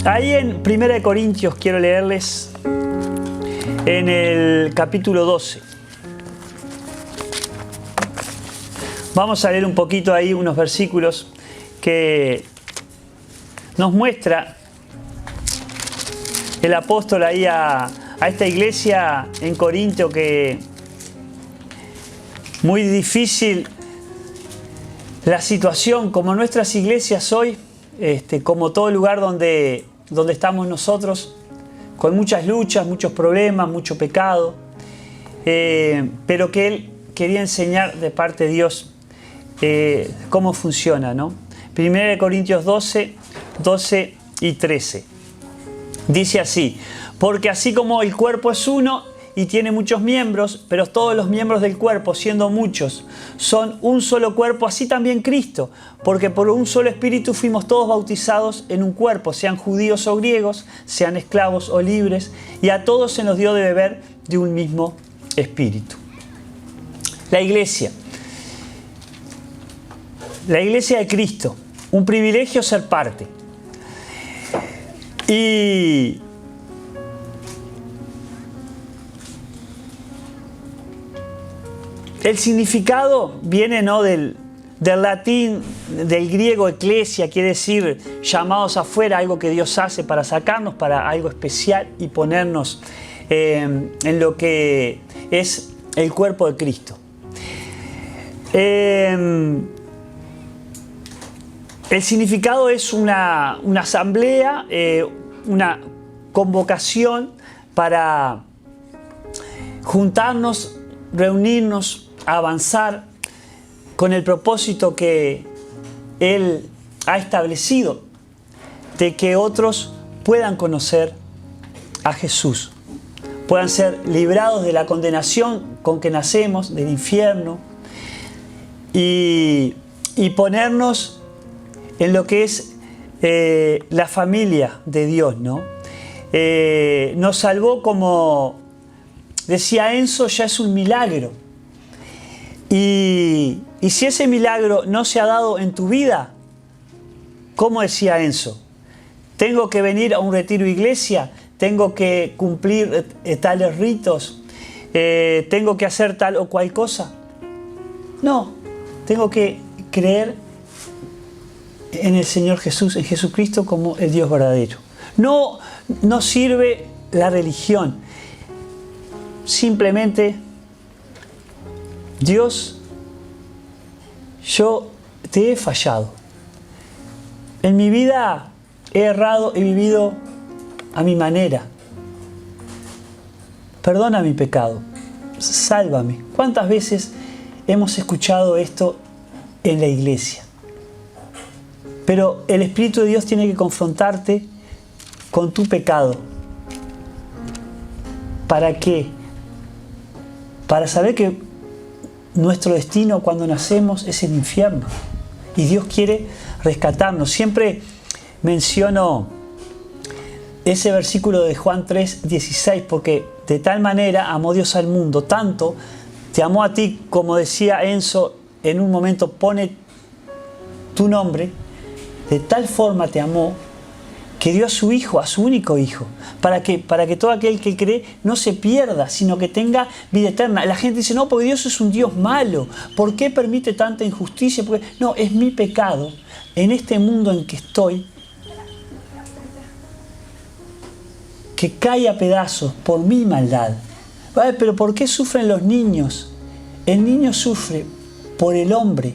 Ahí en 1 Corintios quiero leerles en el capítulo 12. Vamos a leer un poquito ahí unos versículos que nos muestra el apóstol ahí a esta iglesia en Corinto, que muy difícil la situación, como nuestras iglesias hoy, como todo lugar donde estamos nosotros, con muchas luchas, muchos problemas, mucho pecado, pero que él quería enseñar de parte de Dios cómo funciona, ¿no? 1 Corintios 12 y 13. Dice así: porque así como el cuerpo es uno y tiene muchos miembros, pero todos los miembros del cuerpo, siendo muchos, son un solo cuerpo, así también Cristo, porque por un solo espíritu fuimos todos bautizados en un cuerpo, sean judíos o griegos, sean esclavos o libres, y a todos se nos dio de beber de un mismo espíritu. La iglesia de Cristo, un privilegio ser parte. Y el significado viene, ¿no?, del latín, del griego eclesia, quiere decir llamados afuera, algo que Dios hace para sacarnos para algo especial y ponernos en lo que es el cuerpo de Cristo. El significado es una asamblea, una convocación para juntarnos, reunirnos, avanzar con el propósito que Él ha establecido, de que otros puedan conocer a Jesús, puedan ser librados de la condenación con que nacemos, del infierno, y ponernos en lo que es la familia de Dios, ¿no? Nos salvó, como decía Enzo, ya es un milagro. Y si ese milagro no se ha dado en tu vida, ¿cómo decía Enzo? ¿Tengo que venir a un retiro iglesia? ¿Tengo que cumplir tales ritos? ¿Tengo que hacer tal o cual cosa? No, tengo que creer en el Señor Jesús, en Jesucristo como el Dios verdadero. No sirve la religión. Simplemente, Dios, yo te he fallado. En mi vida he errado, he vivido a mi manera. Perdona mi pecado. Sálvame. ¿Cuántas veces hemos escuchado esto en la iglesia? Pero el Espíritu de Dios tiene que confrontarte con tu pecado. ¿Para qué? Para saber que nuestro destino cuando nacemos es el infierno. Y Dios quiere rescatarnos. Siempre menciono ese versículo de Juan 3:16, porque de tal manera amó Dios al mundo, tanto te amó a ti, como decía Enzo en un momento, pone tu nombre. De tal forma te amó que dio a su Hijo, a su único Hijo, para que todo aquel que cree no se pierda, sino que tenga vida eterna. La gente dice, no, porque Dios es un Dios malo. ¿Por qué permite tanta injusticia? Porque no, es mi pecado en este mundo en que estoy, que cae a pedazos por mi maldad. ¿Vale? Pero ¿por qué sufren los niños? El niño sufre por el hombre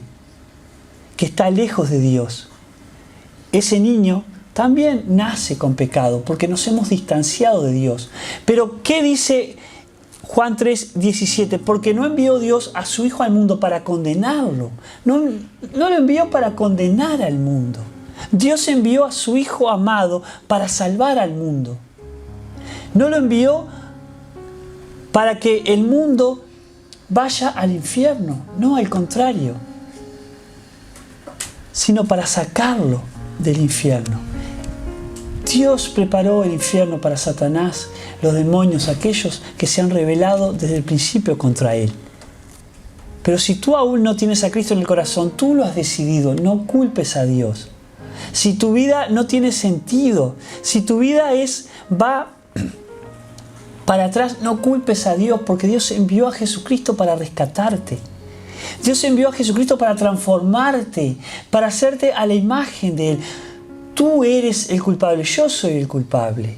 que está lejos de Dios. Ese niño también nace con pecado porque nos hemos distanciado de Dios. Pero ¿qué dice Juan 3:17? Porque no envió Dios a su Hijo al mundo para condenarlo. No lo envió para condenar al mundo. Dios envió a su Hijo amado para salvar al mundo. No lo envió para que el mundo vaya al infierno. No, al contrario. Sino para sacarlo del infierno. Dios preparó el infierno para Satanás, los demonios, aquellos que se han rebelado desde el principio contra él. Pero si tú aún no tienes a Cristo en el corazón, tú lo has decidido, no culpes a Dios. si tu vida no tiene sentido, si tu vida va para atrás, no culpes a Dios, porque Dios envió a Jesucristo para rescatarte. Dios envió a Jesucristo para transformarte, para hacerte a la imagen de Él. Tú eres el culpable, yo soy el culpable.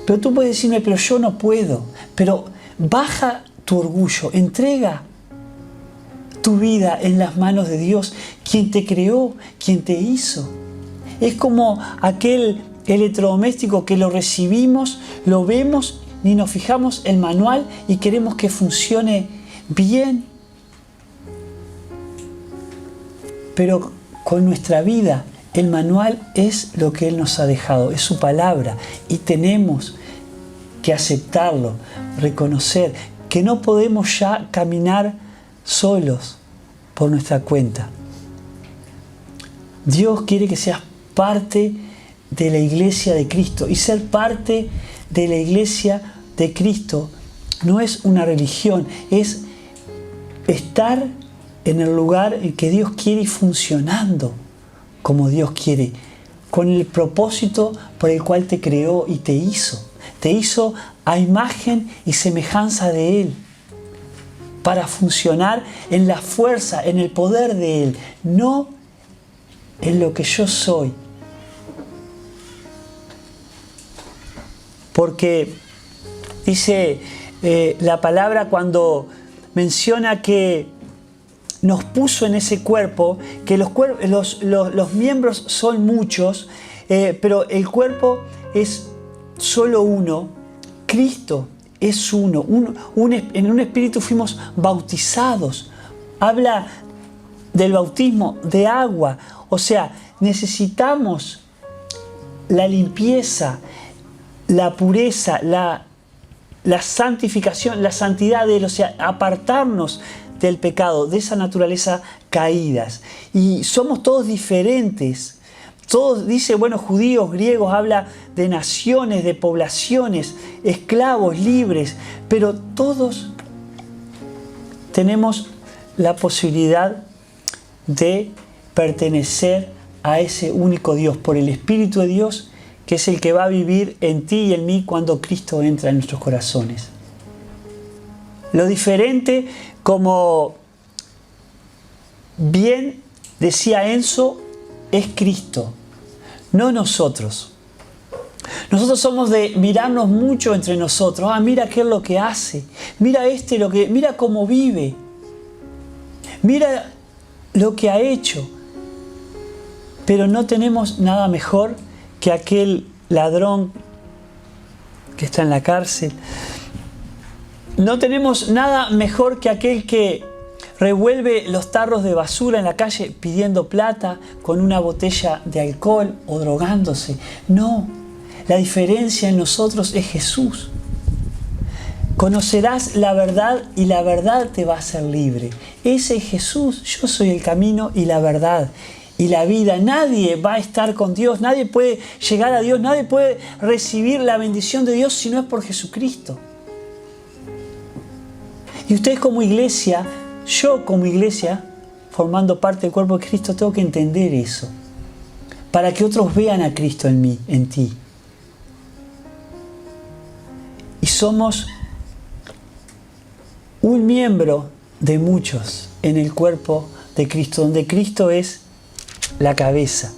Pero tú puedes decirme, pero yo no puedo. Pero baja tu orgullo, entrega tu vida en las manos de Dios, quien te creó, quien te hizo. Es como aquel electrodoméstico que lo recibimos, lo vemos, ni nos fijamos el manual y queremos que funcione bien. Pero con nuestra vida, el manual es lo que Él nos ha dejado, es su palabra. Y tenemos que aceptarlo, reconocer que no podemos ya caminar solos por nuestra cuenta. Dios quiere que seas parte de la iglesia de Cristo. Y ser parte de la iglesia de Cristo no es una religión, es estar en el lugar en que Dios quiere y funcionando como Dios quiere, con el propósito por el cual te creó y te hizo. Te hizo a imagen y semejanza de Él, para funcionar en la fuerza, en el poder de Él, no en lo que yo soy. Porque dice la palabra cuando menciona que nos puso en ese cuerpo, que los miembros son muchos, pero el cuerpo es solo uno. Cristo es uno. En un espíritu fuimos bautizados. Habla del bautismo de agua. O sea, necesitamos la limpieza, la pureza, la santificación, la santidad de Él. O sea, apartarnos del pecado, de esa naturaleza caídas. Y somos todos diferentes. Todos, dice, bueno, judíos, griegos, habla de naciones, de poblaciones, esclavos, libres, pero todos tenemos la posibilidad de pertenecer a ese único Dios, por el Espíritu de Dios, que es el que va a vivir en ti y en mí cuando Cristo entra en nuestros corazones. Lo diferente, como bien decía Enzo, es Cristo, no nosotros. Nosotros somos de mirarnos mucho entre nosotros. Mira qué es lo que hace. Mira mira cómo vive. Mira lo que ha hecho. Pero no tenemos nada mejor que aquel ladrón que está en la cárcel. No tenemos nada mejor que aquel que revuelve los tarros de basura en la calle pidiendo plata con una botella de alcohol o drogándose. No, la diferencia en nosotros es Jesús. Conocerás la verdad y la verdad te va a hacer libre. Ese es Jesús. Yo soy el camino y la verdad y la vida. Nadie va a estar con Dios, nadie puede llegar a Dios, nadie puede recibir la bendición de Dios si no es por Jesucristo. Y ustedes como iglesia, yo como iglesia, formando parte del cuerpo de Cristo, tengo que entender eso, para que otros vean a Cristo en mí, en ti. Y somos un miembro de muchos en el cuerpo de Cristo, donde Cristo es la cabeza.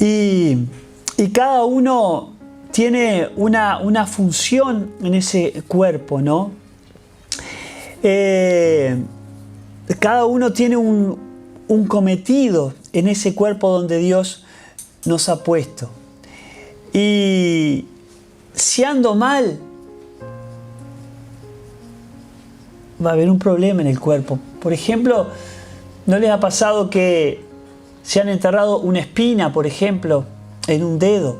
Y cada uno tiene una función en ese cuerpo, ¿no? Cada uno tiene un cometido en ese cuerpo donde Dios nos ha puesto. Y si ando mal, va a haber un problema en el cuerpo. Por ejemplo, ¿no les ha pasado que se han enterrado una espina, por ejemplo, en un dedo?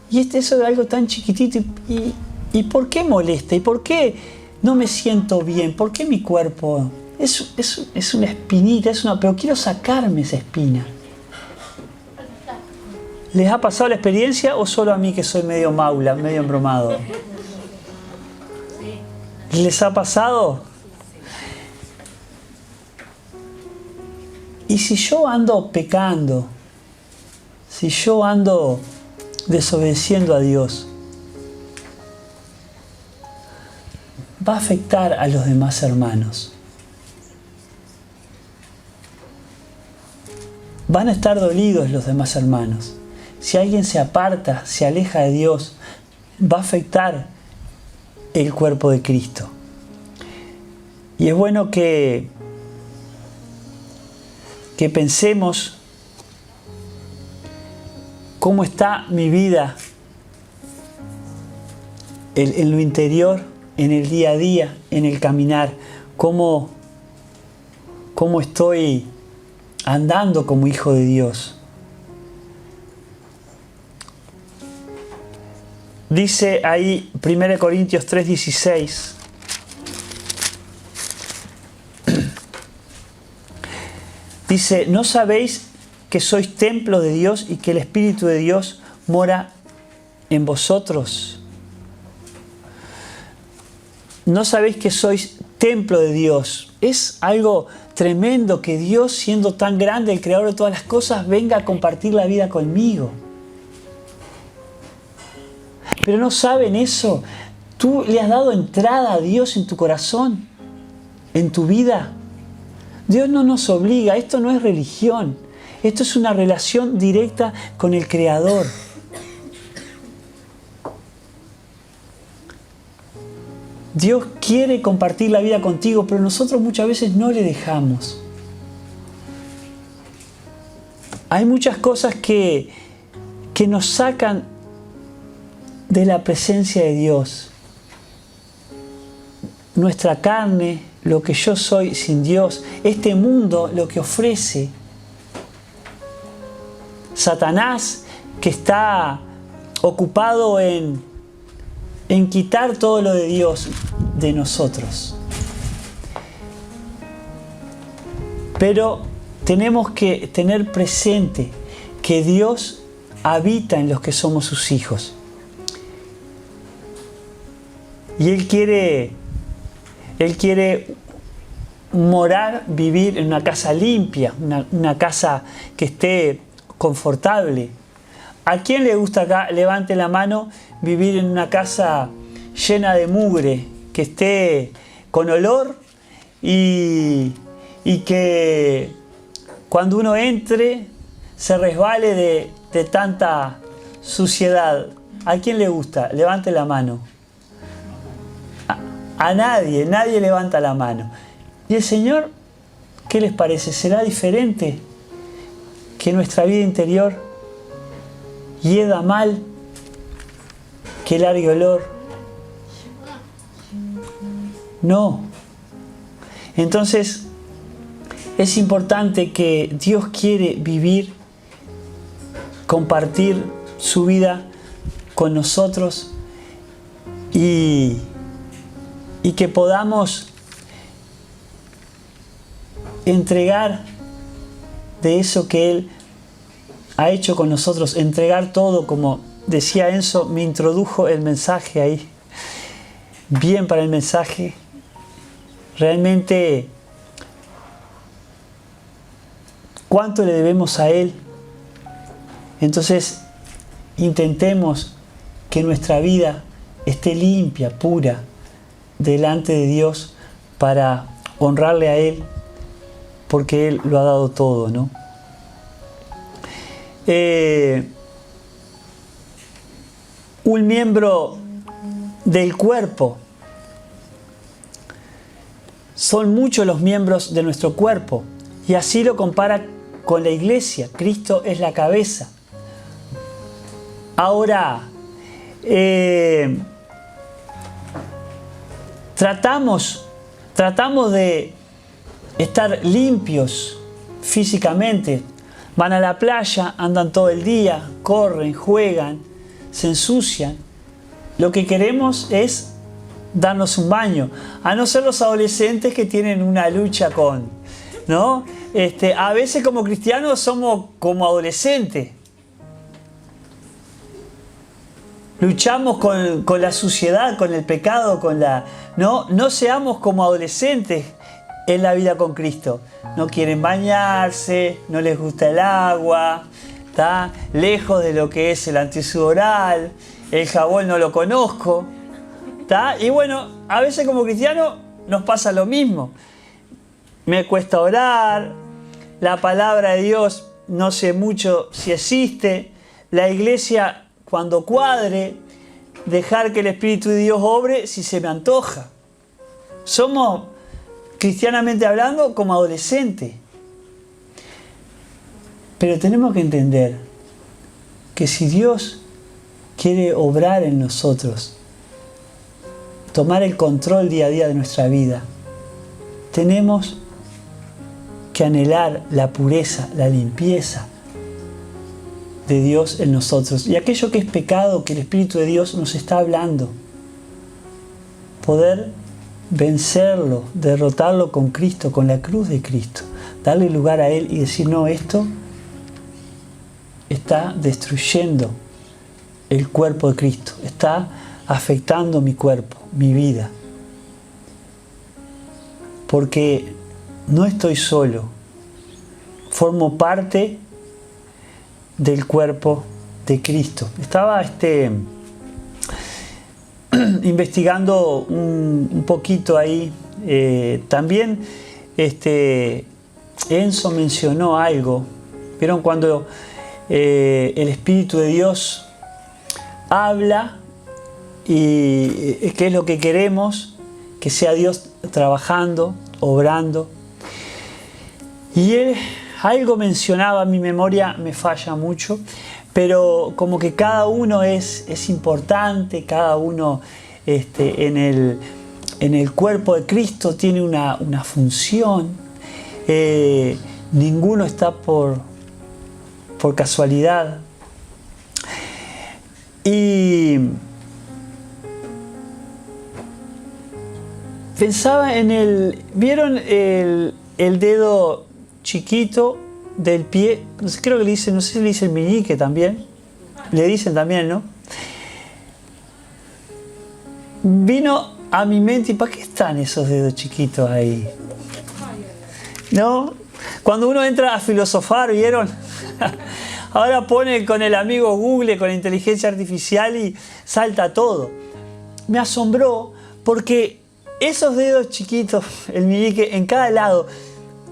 Y eso es algo tan chiquitito. ¿Y por qué molesta? ¿Y por qué no me siento bien? ¿Por qué mi cuerpo es una espinita? Pero quiero sacarme esa espina. ¿Les ha pasado la experiencia o solo a mí que soy medio maula, medio embromado? ¿Les ha pasado? Y si yo ando pecando, si yo ando desobedeciendo a Dios, va a afectar a los demás hermanos. Van a estar dolidos los demás hermanos. Si alguien se aparta, se aleja de Dios, va a afectar el cuerpo de Cristo. Y es bueno que pensemos cómo está mi vida en lo interior, en el día a día, en el caminar, cómo estoy andando como hijo de Dios. Dice ahí 1 Corintios 3:16. Dice, ¿no sabéis que sois templo de Dios y que el Espíritu de Dios mora en vosotros? ¿No sabéis que sois templo de Dios? Es algo tremendo que Dios, siendo tan grande, el creador de todas las cosas, venga a compartir la vida conmigo. Pero no saben eso. Tú le has dado entrada a Dios en tu corazón, en tu vida. Dios no nos obliga, esto no es religión. Esto es una relación directa con el Creador. Dios quiere compartir la vida contigo, pero nosotros muchas veces no le dejamos. Hay muchas cosas que nos sacan de la presencia de Dios. Nuestra carne, lo que yo soy sin Dios, este mundo, lo que ofrece. Satanás, que está ocupado en quitar todo lo de Dios de nosotros. Pero tenemos que tener presente que Dios habita en los que somos sus hijos. Y Él quiere morar, vivir en una casa limpia, una casa que esté confortable. ¿A quién le gusta acá? Levante la mano, vivir en una casa llena de mugre, que esté con olor y que cuando uno entre se resbale de tanta suciedad. ¿A quién le gusta? Levante la mano. A nadie levanta la mano. ¿Y el Señor, qué les parece? ¿Será diferente que nuestra vida interior hieda mal, que largue olor? No. Entonces, es importante que Dios quiere vivir, compartir su vida con nosotros y que podamos entregar de eso que Él ha hecho con nosotros, entregar todo, como decía Enzo, me introdujo el mensaje ahí, bien para el mensaje. Realmente, ¿cuánto le debemos a Él? Entonces, intentemos que nuestra vida esté limpia, pura, delante de Dios para honrarle a Él, porque Él lo ha dado todo, ¿no? Un miembro del cuerpo. Son muchos los miembros de nuestro cuerpo y así lo compara con la iglesia. Cristo es la cabeza. Ahora, tratamos de estar limpios físicamente. Van a la playa, andan todo el día, corren, juegan, se ensucian. Lo que queremos es darnos un baño. A no ser los adolescentes que tienen una lucha con, ¿no? A veces como cristianos somos como adolescentes. Luchamos con la suciedad, con el pecado, no seamos como adolescentes en la vida con Cristo. No quieren bañarse, no les gusta el agua, ¿tá? Lejos de lo que es el antisudoral, el jabón no lo conozco, ¿tá? Y bueno, a veces como cristianos nos pasa lo mismo. Me cuesta orar, la palabra de Dios no sé mucho si existe, la iglesia cuando cuadre, dejar que el Espíritu de Dios obre si se me antoja. Somos, cristianamente hablando, como adolescentes. Pero tenemos que entender que si Dios quiere obrar en nosotros, tomar el control día a día de nuestra vida, tenemos que anhelar la pureza, la limpieza de Dios en nosotros. Y aquello que es pecado, que el Espíritu de Dios nos está hablando, poder vencerlo, derrotarlo con Cristo, con la cruz de Cristo, darle lugar a Él y decir, no, esto está destruyendo el cuerpo de Cristo, está afectando mi cuerpo, mi vida. Porque no estoy solo, formo parte del cuerpo de Cristo. Estaba investigando un poquito ahí. También Enzo mencionó algo. ¿Vieron cuando el Espíritu de Dios habla y qué es lo que queremos? Que sea Dios trabajando, obrando. Y él algo mencionaba, mi memoria me falla mucho, pero como que cada uno es importante, cada uno en el cuerpo de Cristo tiene una función. Ninguno está por casualidad. Y pensaba en ¿vieron el dedo chiquito del pie? Creo que le dicen, no sé si le dicen meñique también. Le dicen también, ¿no? Vino a mi mente, ¿y para qué están esos dedos chiquitos ahí? ¿No? Cuando uno entra a filosofar, ¿vieron? Ahora pone con el amigo Google, con la inteligencia artificial y salta todo. Me asombró porque esos dedos chiquitos, el meñique, en cada lado,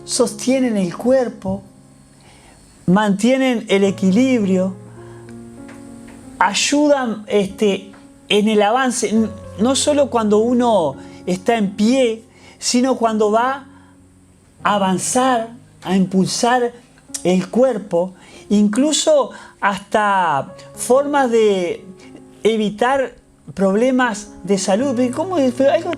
sostienen el cuerpo, mantienen el equilibrio, ayudan en el avance, no solo cuando uno está en pie, sino cuando va a avanzar, a impulsar el cuerpo, incluso hasta formas de evitar problemas de salud. ¿Cómo es? Pero algo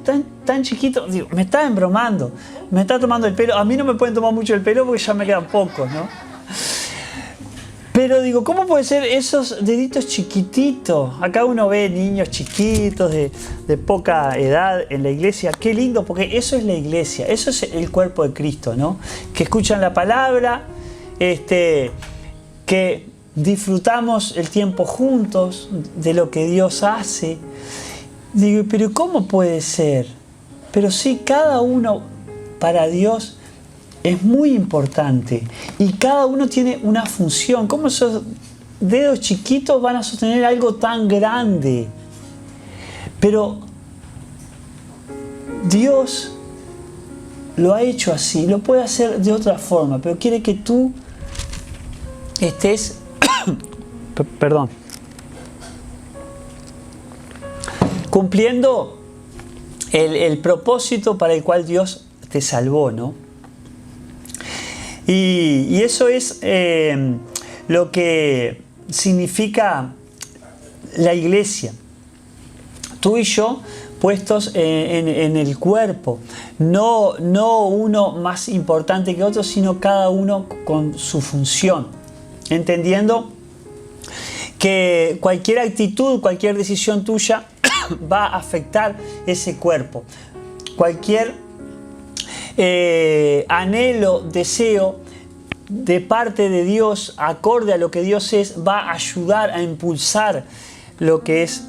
tan chiquito. Digo, me está embromando, me está tomando el pelo. A mí no me pueden tomar mucho el pelo porque ya me quedan pocos, ¿no? Pero digo, ¿cómo puede ser esos deditos chiquititos? Acá uno ve niños chiquitos de poca edad en la iglesia. Qué lindo, porque eso es la iglesia, eso es el cuerpo de Cristo, ¿no? Que escuchan la palabra, que disfrutamos el tiempo juntos de lo que Dios hace. Digo, pero ¿cómo puede ser? Pero sí, cada uno para Dios es muy importante y cada uno tiene una función. ¿Cómo esos dedos chiquitos van a sostener algo tan grande? Pero Dios lo ha hecho así, lo puede hacer de otra forma, pero quiere que tú estés perdón, cumpliendo el propósito para el cual Dios te salvó, ¿no? Y eso es lo que significa la iglesia. Tú y yo puestos en el cuerpo, no uno más importante que otro, sino cada uno con su función, entendiendo que cualquier actitud, cualquier decisión tuya va a afectar ese cuerpo. Cualquier anhelo, deseo de parte de Dios, acorde a lo que Dios es, va a ayudar a impulsar lo que es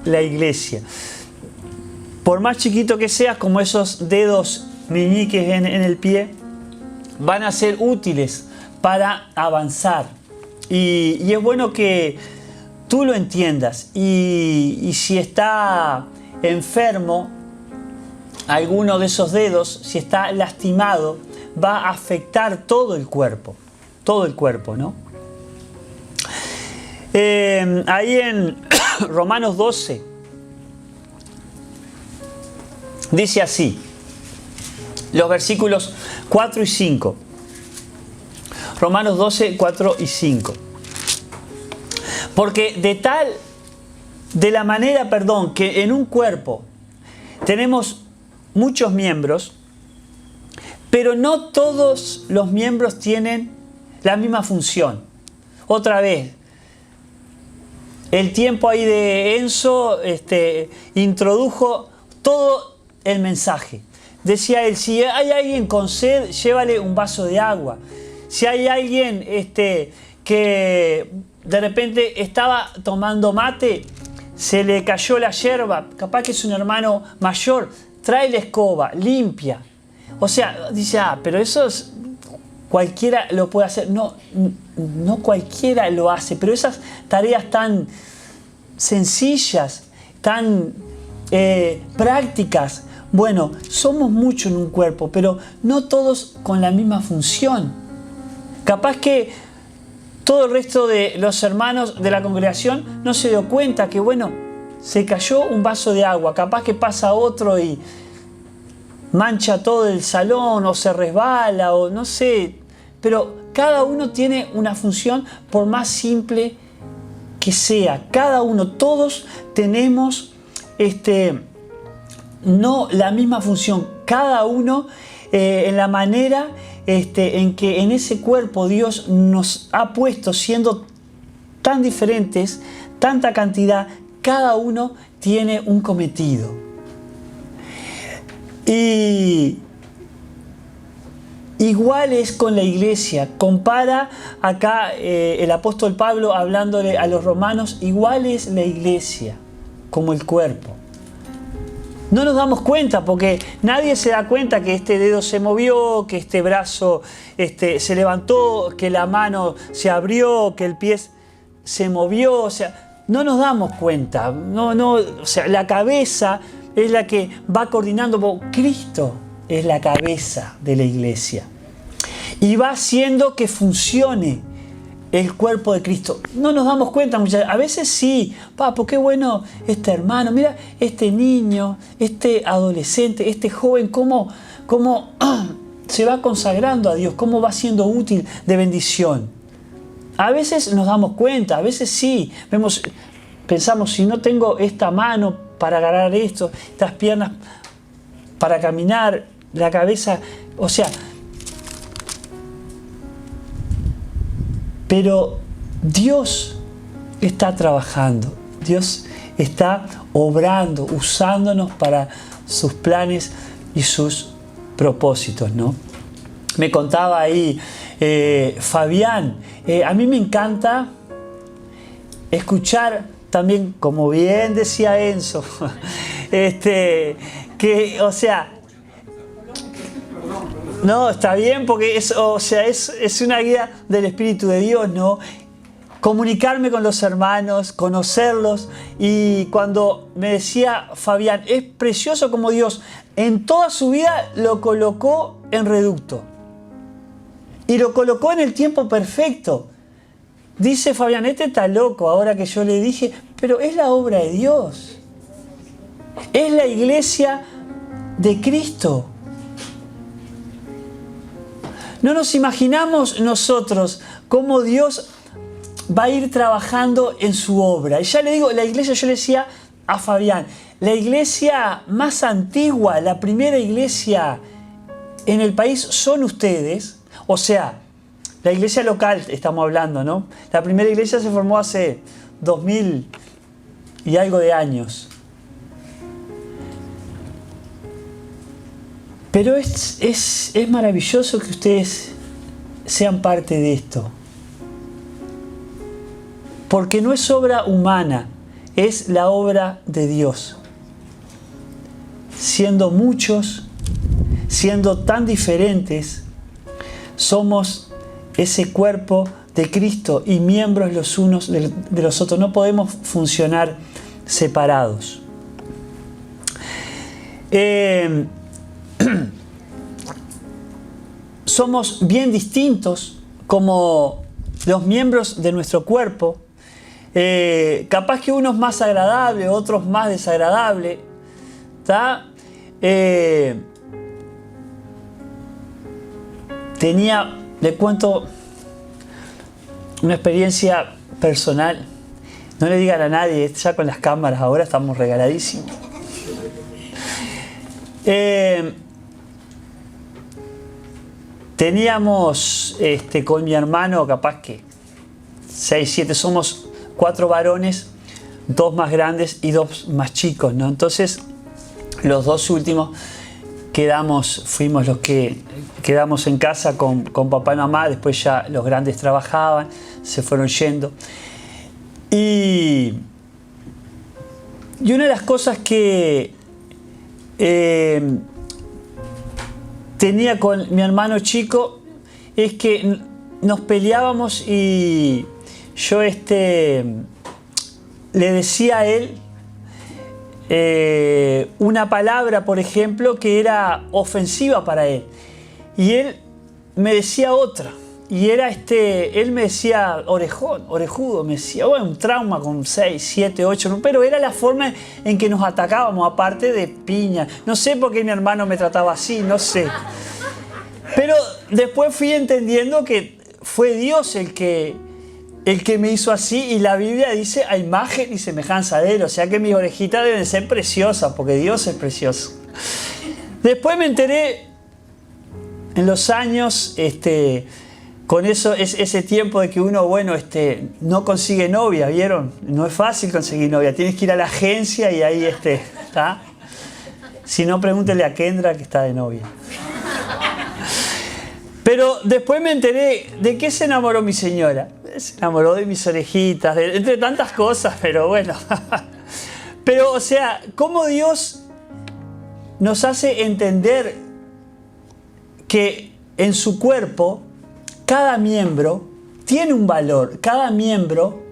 la iglesia. Por más chiquito que seas, como esos dedos meñiques en el pie, van a ser útiles para avanzar. Y es bueno que tú lo entiendas. Y si está enfermo alguno de esos dedos, si está lastimado, va a afectar todo el cuerpo, ¿no? Ahí en Romanos 12 dice así, los versículos 4 y 5. Romanos 12, 4 y 5. Porque de la manera, que en un cuerpo tenemos muchos miembros, pero no todos los miembros tienen la misma función. Otra vez, el tiempo ahí de Enzo introdujo todo el mensaje. Decía él, si hay alguien con sed, llévale un vaso de agua. Si hay alguien que de repente estaba tomando mate, se le cayó la yerba, capaz que es un hermano mayor, trae la escoba, limpia. O sea, dice, pero eso cualquiera lo puede hacer. No cualquiera lo hace, pero esas tareas tan sencillas, tan prácticas. Bueno, somos muchos en un cuerpo, pero no todos con la misma función. Capaz que todo el resto de los hermanos de la congregación no se dio cuenta que, se cayó un vaso de agua. Capaz que pasa otro y mancha todo el salón, o se resbala, o no sé. Pero cada uno tiene una función, por más simple que sea. Cada uno, todos tenemos no la misma función. Cada uno en la manera en que en ese cuerpo Dios nos ha puesto, siendo tan diferentes, tanta cantidad, cada uno tiene un cometido. Y igual es con la iglesia. Compara acá el apóstol Pablo hablándole a los romanos, igual es la iglesia como el cuerpo. No nos damos cuenta porque nadie se da cuenta que este dedo se movió, que este brazo se levantó, que la mano se abrió, que el pie se movió. O sea, no nos damos cuenta. O sea, la cabeza es la que va coordinando. Cristo es la cabeza de la iglesia y va haciendo que funcione el cuerpo de Cristo. No nos damos cuenta muchas veces. A veces sí, papo, qué bueno este hermano, mira este niño, este adolescente, este joven, cómo se va consagrando a Dios, cómo va siendo útil de bendición. A veces nos damos cuenta, a veces sí, pensamos, si no tengo esta mano para agarrar esto, estas piernas para caminar, la cabeza, o sea, pero Dios está trabajando, Dios está obrando, usándonos para sus planes y sus propósitos, ¿no? Me contaba ahí Fabián, a mí me encanta escuchar también, como bien decía Enzo, que, o sea, no, está bien porque es una guía del Espíritu de Dios, ¿no? Comunicarme con los hermanos, conocerlos. Y cuando me decía Fabián, es precioso como Dios en toda su vida lo colocó en reducto. Y lo colocó en el tiempo perfecto. Dice Fabián, está loco ahora que yo le dije, pero es la obra de Dios. Es la iglesia de Cristo. No nos imaginamos nosotros cómo Dios va a ir trabajando en su obra. Y ya le digo, la iglesia, yo le decía a Fabián, la iglesia más antigua, la primera iglesia en el país son ustedes. O sea, la iglesia local estamos hablando, ¿no? La primera iglesia se formó hace 2000 y algo de años. Pero es maravilloso que ustedes sean parte de esto. Porque no es obra humana, es la obra de Dios. Siendo muchos, siendo tan diferentes, somos ese cuerpo de Cristo y miembros los unos de los otros. No podemos funcionar separados. Somos bien distintos como los miembros de nuestro cuerpo. Capaz que uno es más agradable, otros más desagradable. ¿Tá? Le cuento una experiencia personal. No le digan a nadie, ya con las cámaras ahora estamos regaladísimos. Teníamos con mi hermano, capaz que 6, 7, somos 4 varones, 2 más grandes y 2 más chicos, ¿no? Entonces, los 2 últimos fuimos los que quedamos en casa con papá y mamá. Después ya los grandes trabajaban, se fueron yendo. Y una de las cosas que tenía con mi hermano chico es que nos peleábamos y yo le decía a él una palabra, por ejemplo, que era ofensiva para él, y él me decía otra, y era él me decía orejudo, me decía, bueno, un trauma con 6, 7, 8, pero era la forma en que nos atacábamos, aparte de piña. No sé por qué mi hermano me trataba así, no sé. Pero después fui entendiendo que fue Dios el que me hizo así, y la Biblia dice a imagen y semejanza de Él. O sea que mis orejitas deben ser preciosas, porque Dios es precioso. Después me enteré en los años, con ese tiempo de que uno, no consigue novia, ¿vieron? No es fácil conseguir novia, tienes que ir a la agencia y ahí ¿está? Si no, pregúntele a Kendra que está de novia. Pero después me enteré de qué se enamoró mi señora. Se enamoró de mis orejitas, entre tantas cosas, pero bueno. Pero, o sea, cómo Dios nos hace entender que en su cuerpo cada miembro tiene un valor. Cada miembro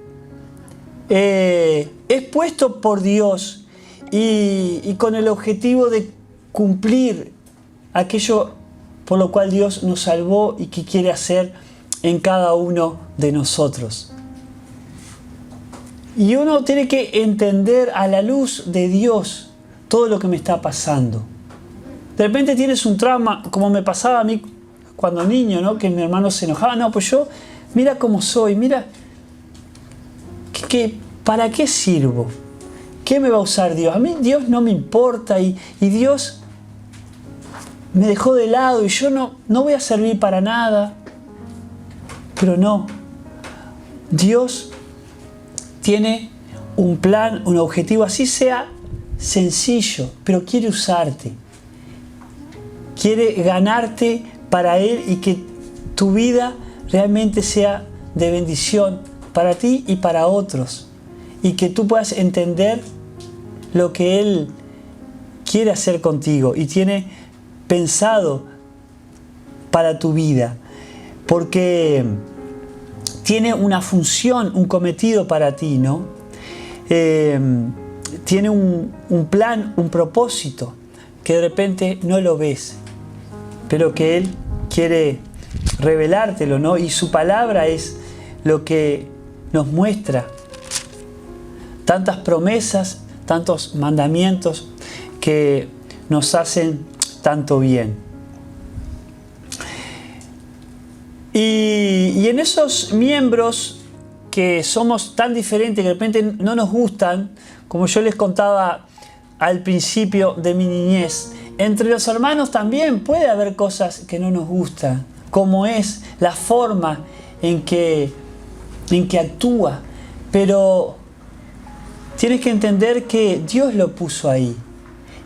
es puesto por Dios y con el objetivo de cumplir aquello por lo cual Dios nos salvó y que quiere hacer en cada uno de nosotros. Y uno tiene que entender a la luz de Dios todo lo que me está pasando. De repente tienes un trauma, como me pasaba a mí cuando niño, ¿no? Que mi hermano se enojaba. No, pues yo, mira cómo soy, mira, ¿para qué sirvo? ¿Qué me va a usar Dios? A mí Dios no me importa y Dios me dejó de lado y yo no voy a servir para nada. Pero no, Dios tiene un plan, un objetivo, así sea sencillo, pero quiere usarte. Quiere ganarte para Él y que tu vida realmente sea de bendición para ti y para otros. Y que tú puedas entender lo que Él quiere hacer contigo y tiene pensado para tu vida, porque tiene una función, un cometido para ti, ¿no? Tiene un plan, un propósito que de repente no lo ves, pero que Él quiere revelártelo, ¿no? Y su palabra es lo que nos muestra tantas promesas, tantos mandamientos que nos hacen tanto bien. Y en esos miembros que somos tan diferentes, que de repente no nos gustan, como yo les contaba al principio de mi niñez, entre los hermanos también puede haber cosas que no nos gustan, como es la forma en que actúa, pero tienes que entender que Dios lo puso ahí.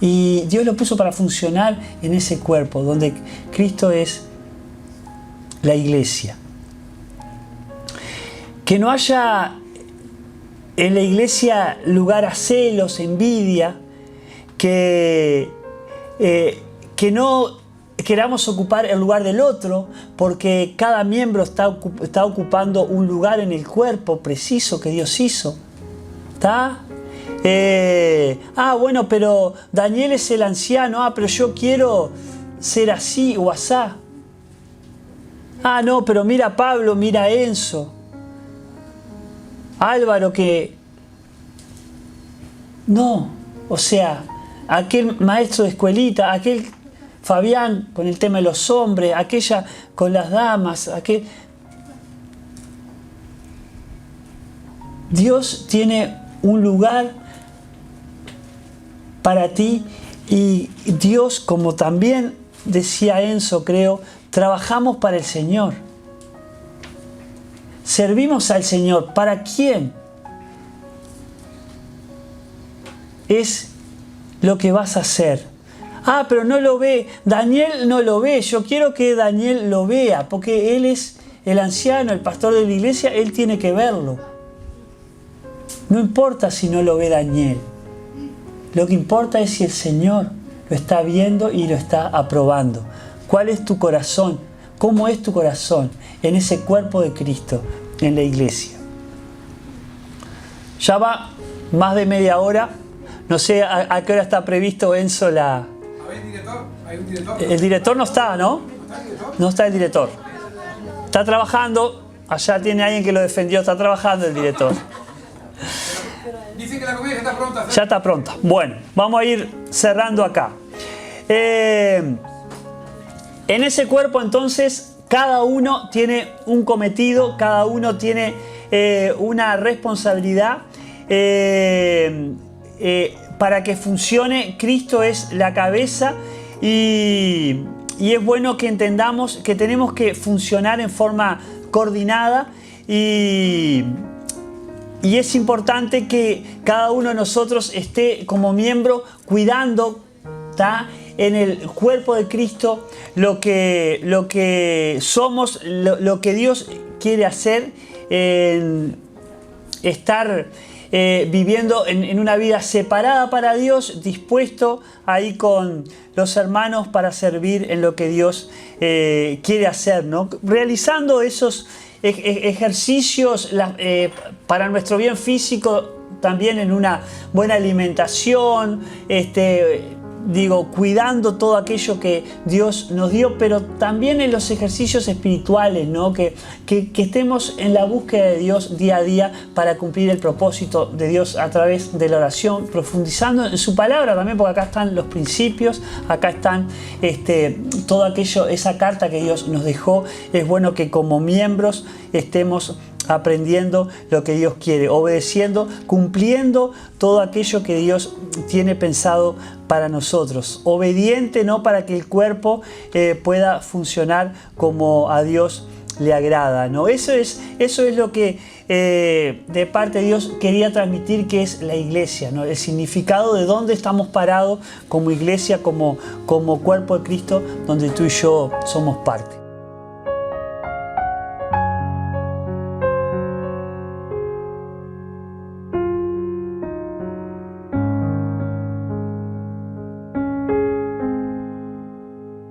Y Dios lo puso para funcionar en ese cuerpo, donde Cristo es la iglesia. Que no haya en la iglesia lugar a celos, envidia, que no queramos ocupar el lugar del otro, porque cada miembro está ocupando un lugar en el cuerpo preciso que Dios hizo. ¿Está? Bueno, pero Daniel es el anciano. Pero yo quiero ser así o asá. No, pero mira a Pablo, mira a Enzo. Álvaro que... No, o sea, aquel maestro de escuelita, aquel Fabián con el tema de los hombres, aquella con las damas, Dios tiene un lugar para ti y Dios, como también decía Enzo, creo, trabajamos para el Señor. Servimos al Señor. ¿Para quién? Es lo que vas a hacer. Pero no lo ve. Daniel no lo ve. Yo quiero que Daniel lo vea, porque él es el anciano, el pastor de la iglesia, él tiene que verlo. No importa si no lo ve Daniel. Lo que importa es si el Señor lo está viendo y lo está aprobando. ¿Cuál es tu corazón? ¿Cómo es tu corazón en ese cuerpo de Cristo, en la iglesia? Ya va más de media hora. No sé a qué hora está previsto, Enzo, la... ¿Hay un director? El director no está, ¿no? No está el director. Está trabajando. Allá tiene alguien que lo defendió. Está trabajando el director. Dicen que la comida ya está pronta. Ya está pronta. Bueno, vamos a ir cerrando acá. En ese cuerpo, entonces, cada uno tiene un cometido, cada uno tiene una responsabilidad. Para que funcione, Cristo es la cabeza y es bueno que entendamos que tenemos que funcionar en forma coordinada y es importante que cada uno de nosotros esté como miembro cuidando, ¿tá?, en el cuerpo de Cristo lo que somos, lo que Dios quiere hacer, estar viviendo en una vida separada para Dios, dispuesto ahí con los hermanos para servir en lo que Dios quiere hacer, ¿no? Realizando esos ejercicios para nuestro bien físico, también en una buena alimentación, cuidando todo aquello que Dios nos dio, pero también en los ejercicios espirituales, ¿no? Que estemos en la búsqueda de Dios día a día para cumplir el propósito de Dios a través de la oración, profundizando en su palabra también, porque acá están los principios, acá están todo aquello, esa carta que Dios nos dejó. Es bueno que como miembros estemos aprendiendo lo que Dios quiere, obedeciendo, cumpliendo todo aquello que Dios tiene pensado para nosotros. Obediente, ¿no?, para que el cuerpo pueda funcionar como a Dios le agrada, ¿no? Eso es lo que de parte de Dios quería transmitir, que es la iglesia, ¿no? El significado de dónde estamos parados como iglesia, como cuerpo de Cristo, donde tú y yo somos parte.